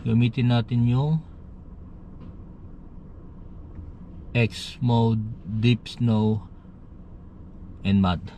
Gamitin natin yung X mode, deep snow and mud.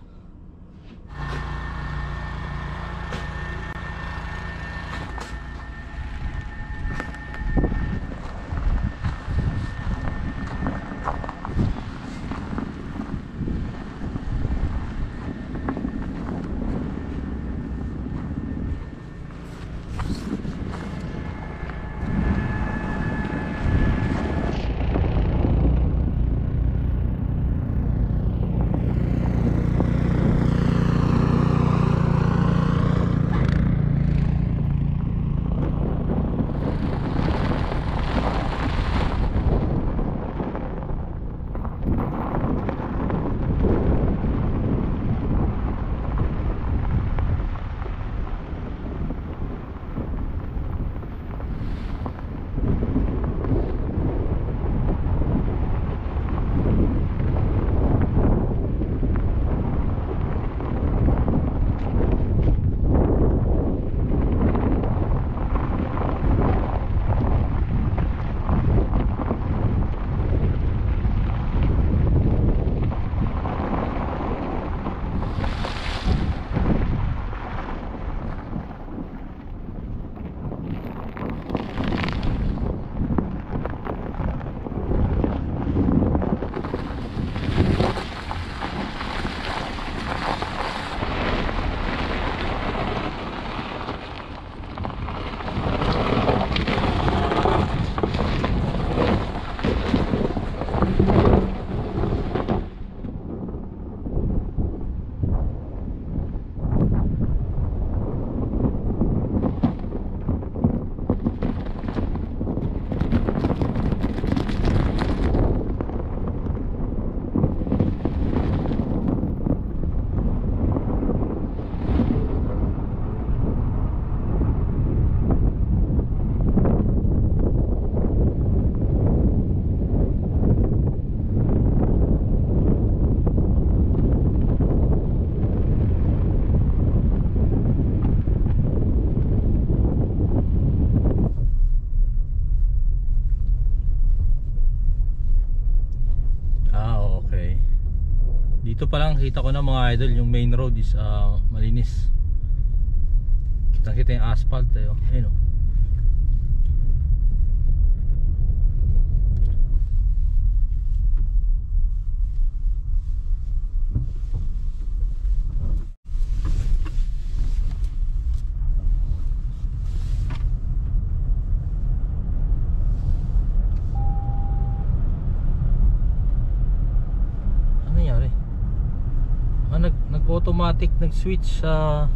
Dito pa lang kita ko na mga idol, yung main road is malinis. Kita kita yung asphalt eh, ayun oh. Nag-automatic nag-switch sa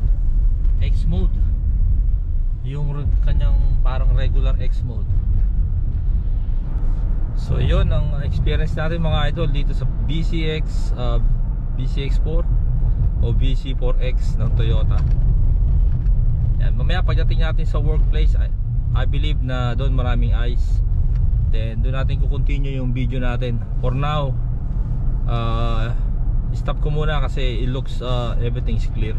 X mode, yung kanyang parang regular X mode. So yun ang experience natin mga idol dito sa BCX BCX4 o BC4X ng Toyota. Yan, mamaya pagdating natin sa workplace, I believe na doon maraming ice. Then doon natin kukontinue yung video natin. For now stop ko muna kasi it looks everything's clear.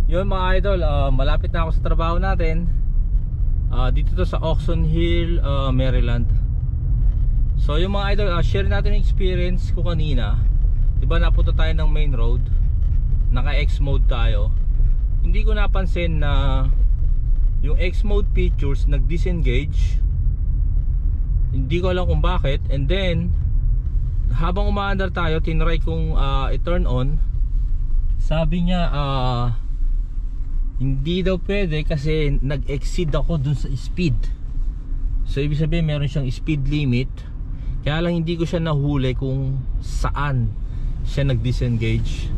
Yun mga idol, malapit na ako sa trabaho natin. Dito to sa Oxon Hill, Maryland. So yung mga idol, share natin yung experience ko kanina. Diba napunta tayo ng main road, naka X mode tayo. Hindi ko napansin na yung X mode features nag-disengage. Hindi ko alam kung bakit. And then habang umaandar tayo, tinry kong i-turn on. Sabi niya hindi daw pwede kasi nag-exceed ako dun sa speed. So ibig sabihin meron siyang speed limit. Kaya lang hindi ko siya nahuli kung saan siya nag-disengage.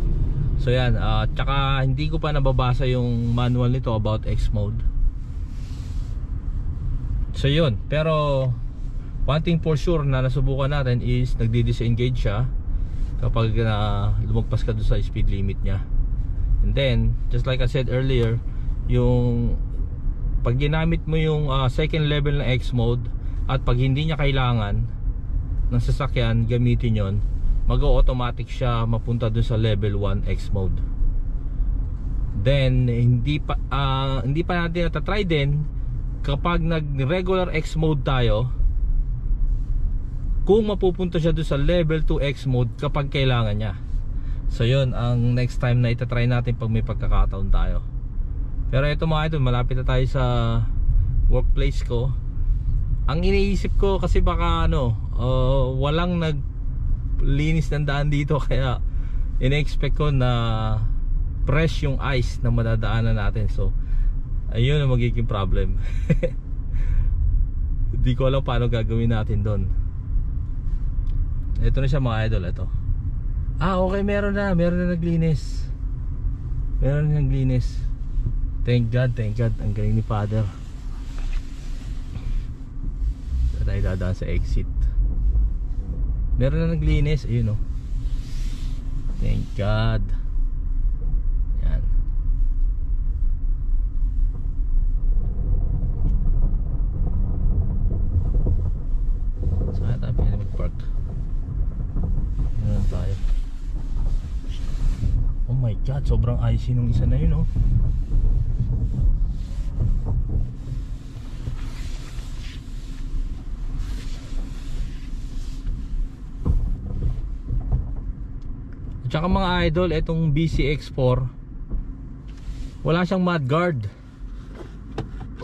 So yan, tsaka hindi ko pa nababasa yung manual nito about X mode. So yun, pero one thing for sure na nasubukan natin is nagdi-disengage siya kapag lumagpas ka doon sa speed limit niya. And then, just like I said earlier, yung pag ginamit mo yung second level na X mode at pag hindi niya kailangan ng sasakyan gamitin yon, mag-automatic siya mapunta doon sa level 1 X mode. Then hindi pa natin natatry din kapag nag regular X mode tayo, kung mapupunta siya doon sa level 2 X mode kapag kailangan niya. So yun ang next time na itatry natin pag may pagkakataon tayo. Pero ito mga idol, malapit na tayo sa workplace ko. Ang iniisip ko kasi baka walang naglinis ng daan dito, kaya ina-expect ko na fresh yung ice na madadaanan natin. So ayun ang magiging problem. Hindi ko alam paano gagawin natin doon. Ito na siya mga idol, ito. Okay, meron na naglinis. Meron na naglinis. Thank God. Ang galing ni Father. Tayo dadaan sa exit. Meron na naglinis. Ayun o. Thank God. Yan. Saan tayo pwede mag-park? Yan tayo. Oh my God, sobrang icy nung isa na yun, oh. Tsaka mga idol, itong BCX4 wala siyang mudguard.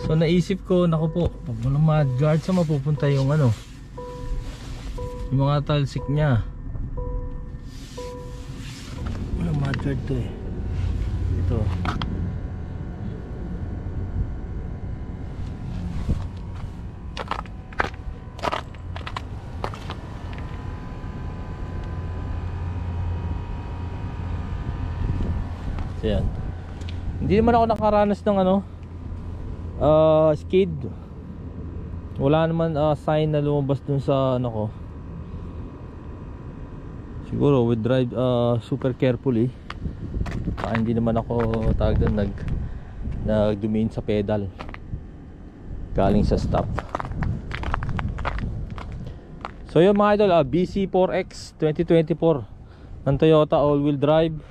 So naisip ko, naku po, pag walang mudguard, saan mapupunta yung yung mga talsik niya. Walang mudguard to eh. Ito. Ayan. Hindi naman ako nakaranas ng skid. Wala naman sign na lumabas dun sa ko. Siguro we drive super carefully. Hindi naman ako tawag doon nagdumiin sa pedal galing sa stop. So yun mga idol, BC4X 2024 ng Toyota all-wheel drive.